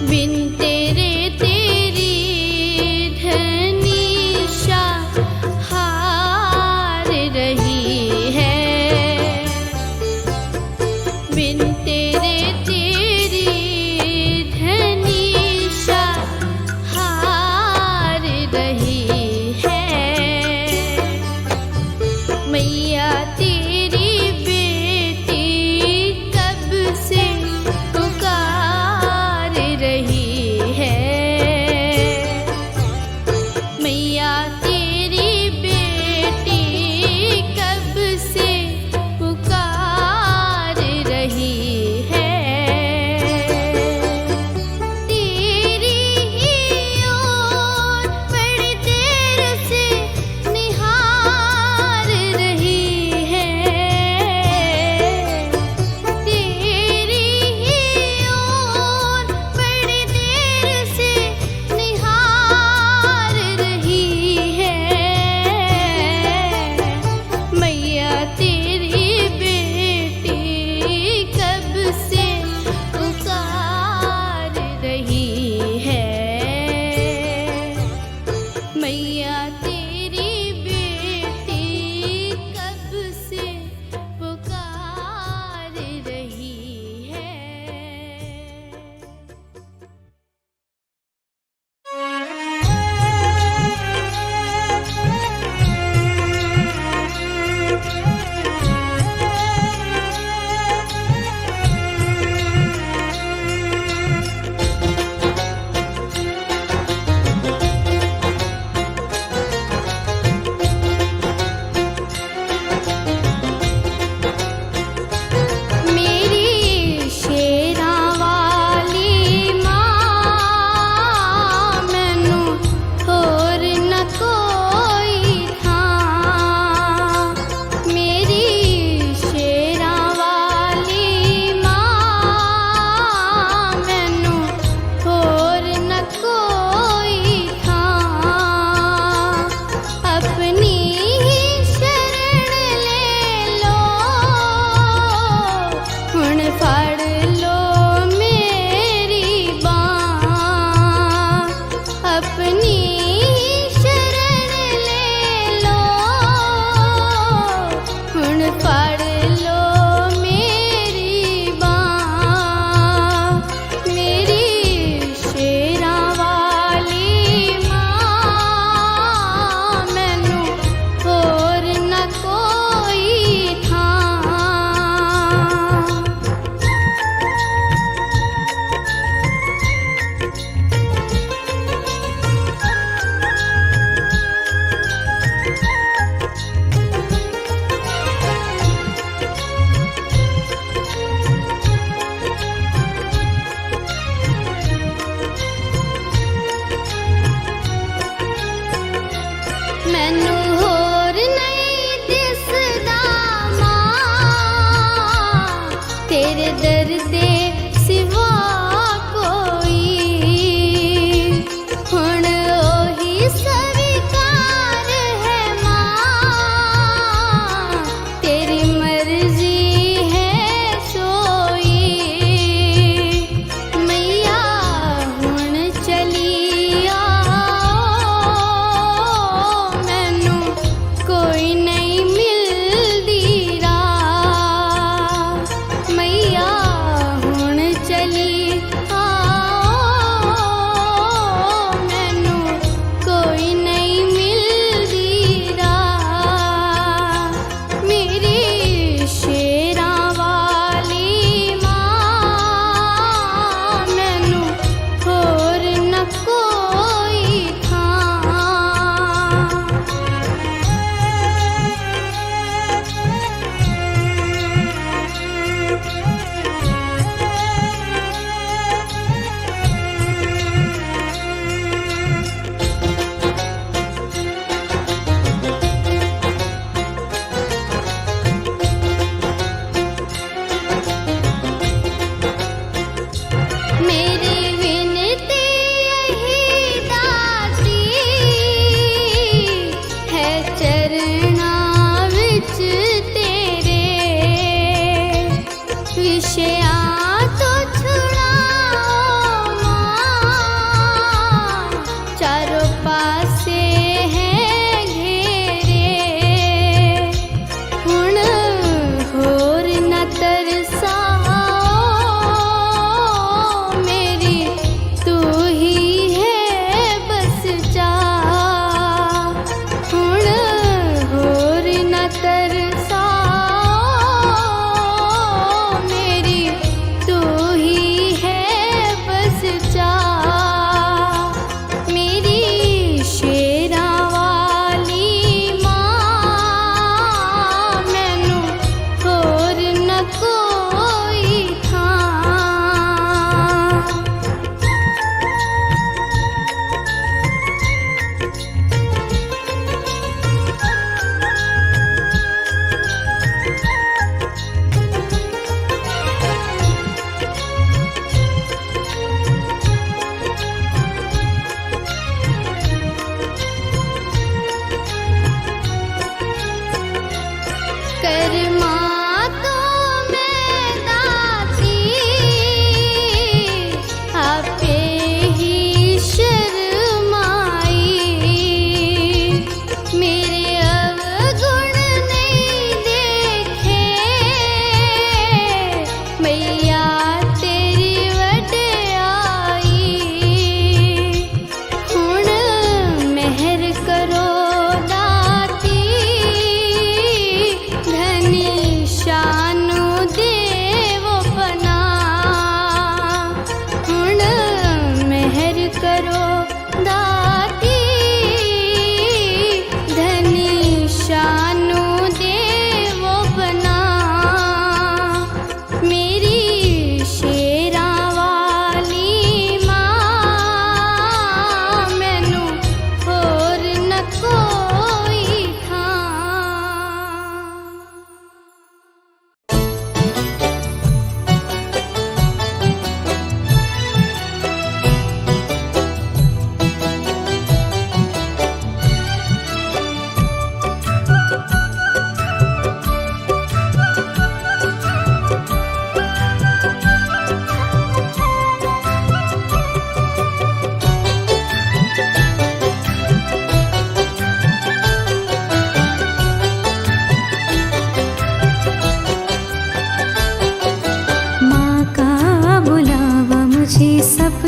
बिन तेरे तेरी धनीशा हार रही है। बिन तेरे तेरी धनीशा हार रही है। मैया तेरी बेटी कब से पुकार रही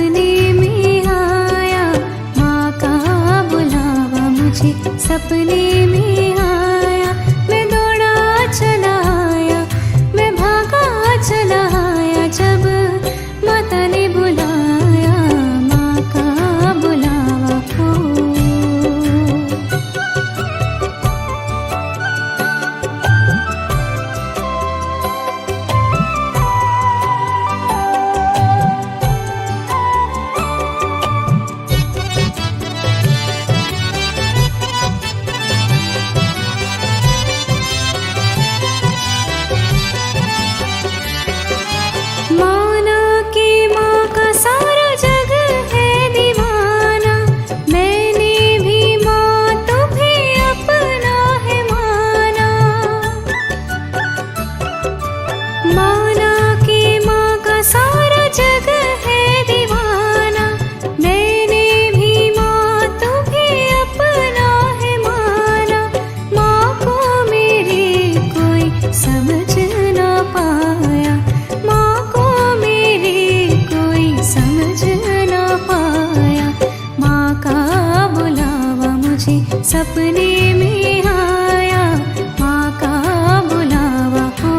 सपने में आया, माँ का बुलावा मुझे सपने में आया। मैं दौड़ा चला आया, मैं भागा चला आया, जब माता ने बुलाया, माँ का बुलावा हो। माना कि माँ का सारा जग है दीवाना, मैंने भी माँ तुम्हें अपना है माना। माना कि माँ का सारा जग है दीवाना, मैंने भी माँ तुम्हें अपना है माना। माँ को मेरे कोई समझ ना पाया, माँ को मेरे कोई समझ ना पाया। माँ का बुलावा मुझे सपने में आया, माँ का बुलावा हो।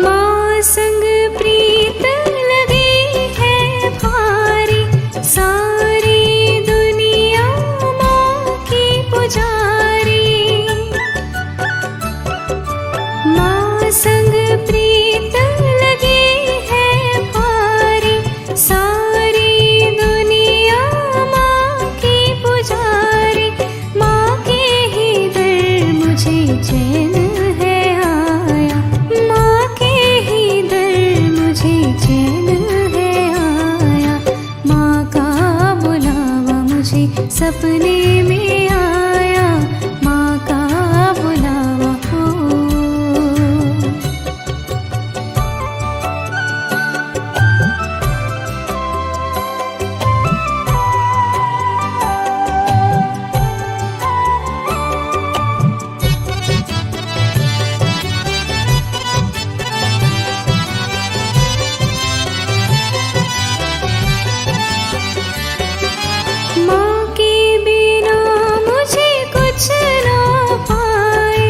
माँ संग प्रीत लगी है भारी, सारी दुनिया माँ की पुजारी। माँ संग प्रीत लगी है भारी, सारी दुनिया माँ की पुजारी। माँ के ही दर मुझे चैन है आया, माँ के ही दर मुझे चैन है आया। माँ का बुलावा मुझे सपने में आया, माँ का बुलावा हो। माँ के बिना मुझे कुछ ना पाए,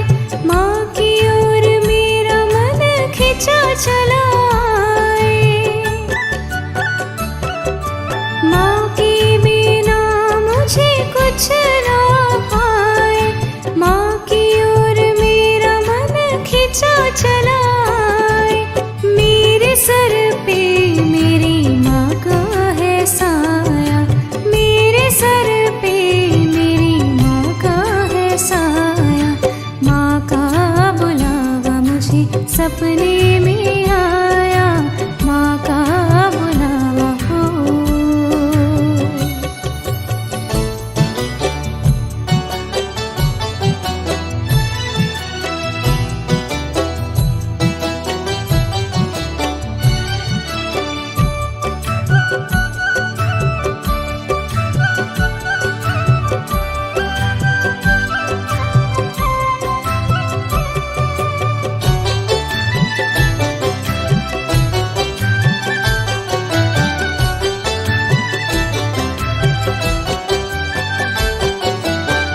माँ की ओर मेरा मन खिंचा चला आए। माँ के बिना मुझे कुछ ना पाए, माँ की ओर मेरा मन खिंचा चला आए। मेरे सर पे मेरी माँ का है साया, मेरे सर पे मेरी माँ का है साया। माँ का बुलावा मुझे सपने में आया, माँ का बुलावा हो।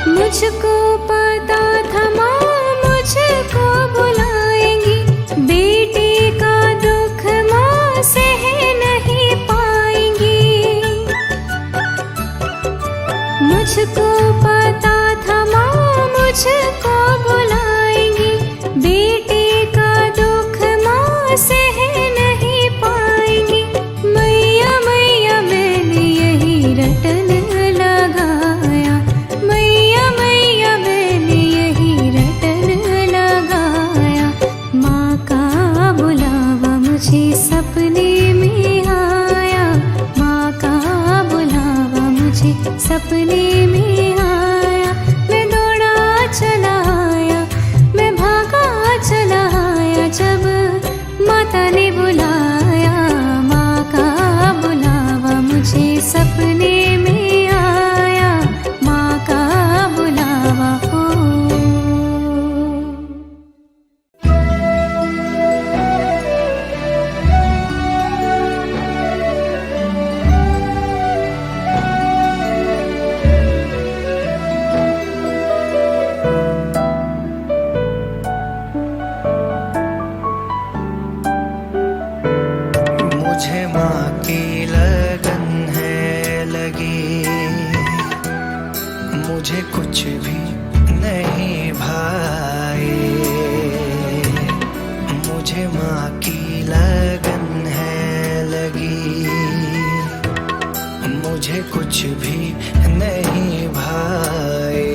मुझको पता था माँ मुझको बुलाएंगी, बेटे का दुख माँ सह नहीं पाएंगी। मुझको पता था माँ मुझको बुलाएंगी, बेटे का दुख माँ सह नहीं पाएंगी। मैया मैया मैंने यही रटन लगाया, मैया मैया मैंने यही रटन लगाया। माँ का बुलावा मुझे सपने में आया, माँ का बुलावा मुझे सपने में आया। मैं दौड़ा चला आया, मैं भागा चला आया, जब माता ने बुलाया। माँ का बुलावा मुझे सपने में आया, माँ का बुलावा हो। मुझे माँ की लगन है लगी, मुझे कुछ भी नहीं भाए। मुझे माँ की लगन है लगी, मुझे कुछ भी नहीं भाए।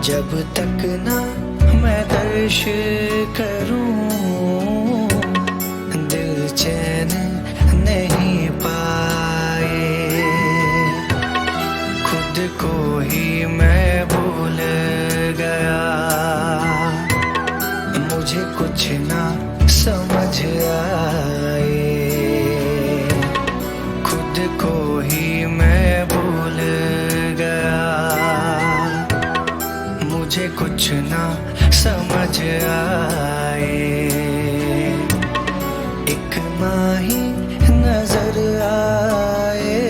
जब तक ना मैं दर्श करूं, दिल चैन नहीं पाए। खुद को ही मैं भूल गया, मुझे कुछ ना समझ आए। खुद को ही मैं भूल गया, मुझे कुछ ना समझ आए। एक माँ ही नजर आए,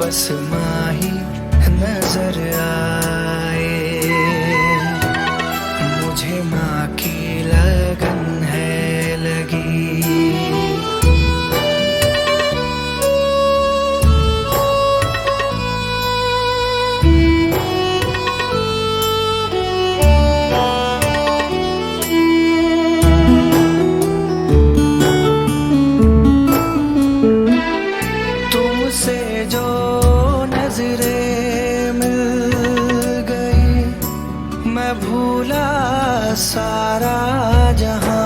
बस माँ ही नजर आए। मुझे माँ की लगन है लगी। तुमसे जो नजरें मिल गई, मैं भूला सारा जहां।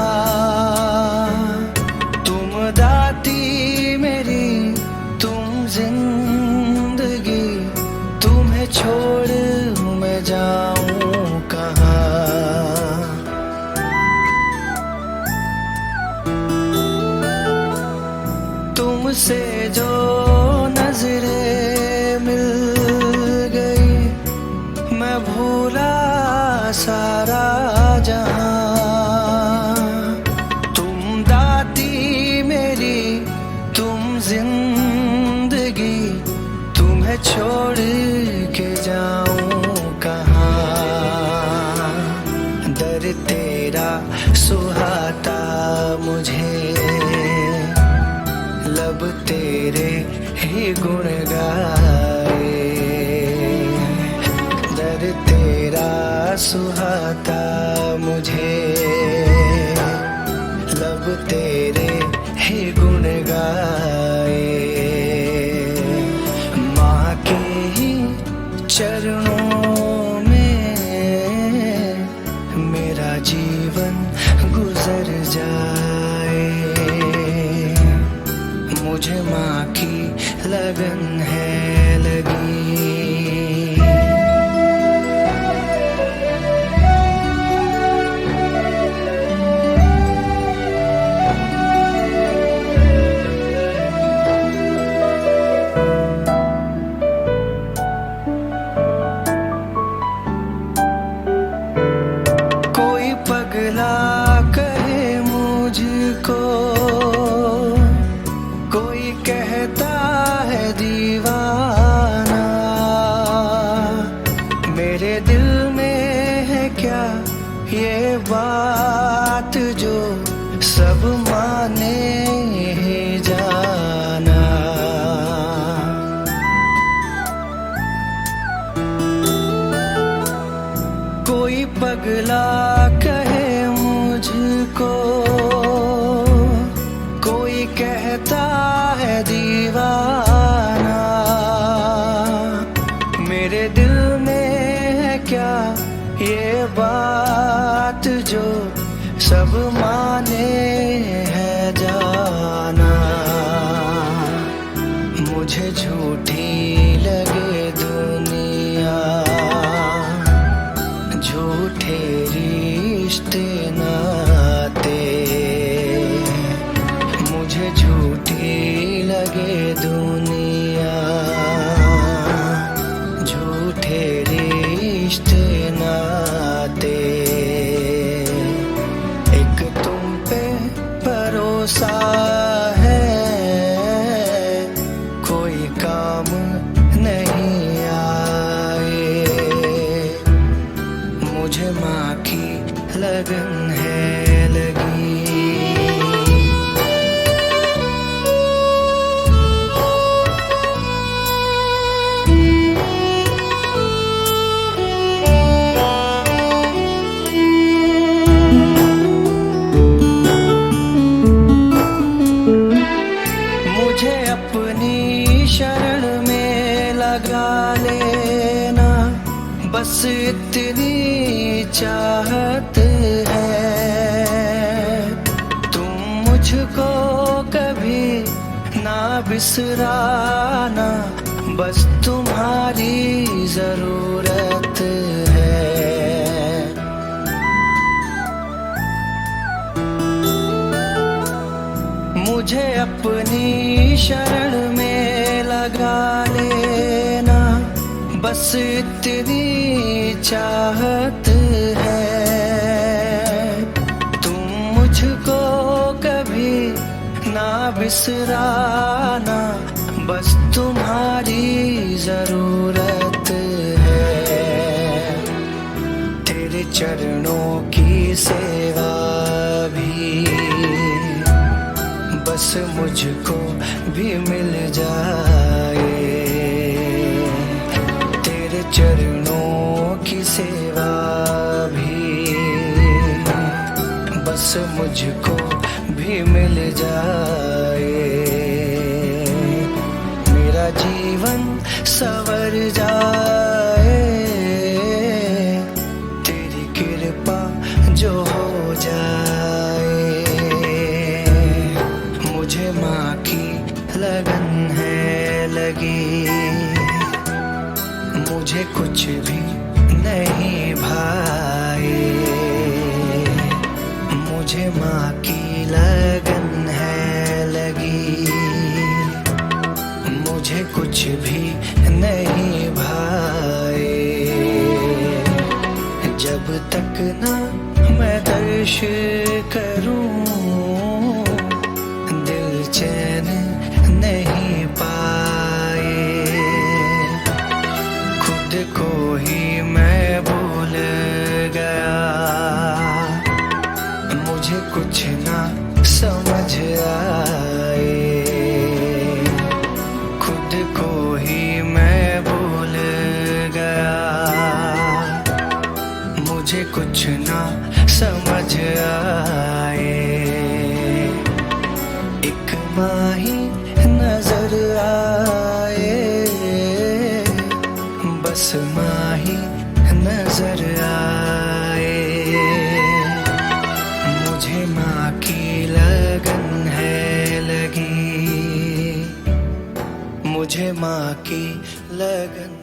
तुम दाती मेरी, तुम जिंदगी, तुम्हें छोड़ मैं जाऊं कहाँ। तुमसे जो नजरें मिल गई, मैं भूला सारा जहां। तुम दाती मेरी, तुम जिंदगी, तुम्हें छोड़ के जाऊं कहाँ। दर तेरा सुहाता मुझे, लब तेरे ही गुण गाए। दर तेरा सुहाता मुझे, लब तेरे ही गुण गाए। माँ के ही चरणों में मेरा जीवन गुजर जाए। मुझे माँ की लगन है लगी। कोई पगला कहे मुझको, कोई कहता है दीवाना। मेरे दिल में है क्या ये बात जो सब माने ही जाना। कोई पगला कहे मुझको, कोई कहता है दीवाना। मेरे दिल में है क्या ये बात जो सब माने है जाना, मुझे झूठी लगे दुनिया, झूठे रिश्ते नाते, मुझे झूठी लगे दुनिया, झूठे रिश्ते नाते। एक तुम पे भरोसा है, कोई काम नहीं आए, मुझे माँ की लगन है लगी। मुझे अपनी शरण में लगा लेना, बस इतनी चाहत है। तुम मुझको कभी ना बिसराना, बस तुम्हारी जरूरत है। मुझे अपनी शरण में लगा लेना, बस इतनी चाहत है। तुम मुझको कभी ना बिसराना, बस तुम्हारी जरूरत है। तेरे चरणों की सेवा भी बस मुझको भी मिल जाए, तेरे चरणों की सेवा भी बस मुझको भी मिल जाए। मेरा जीवन संवर जाए, तेरी कृपा जो हो जाए। मुझे माँ की लगन है लगी, मुझे कुछ भी नहीं भाए। मुझे माँ की लगन है लगी, मुझे कुछ भी नहीं भाए। जब तक ना मैं दर्श करूं, चैन नहीं पाए। खुद को ही मैं भूल गया, मुझे कुछ ना समझ आए। खुद को ही मैं भूल गया, मुझे कुछ ना समझ आए। एक माँ ही नजर आए, बस माँ ही नजर आए। मुझे माँ की लगन है लगी, मुझे माँ की लगन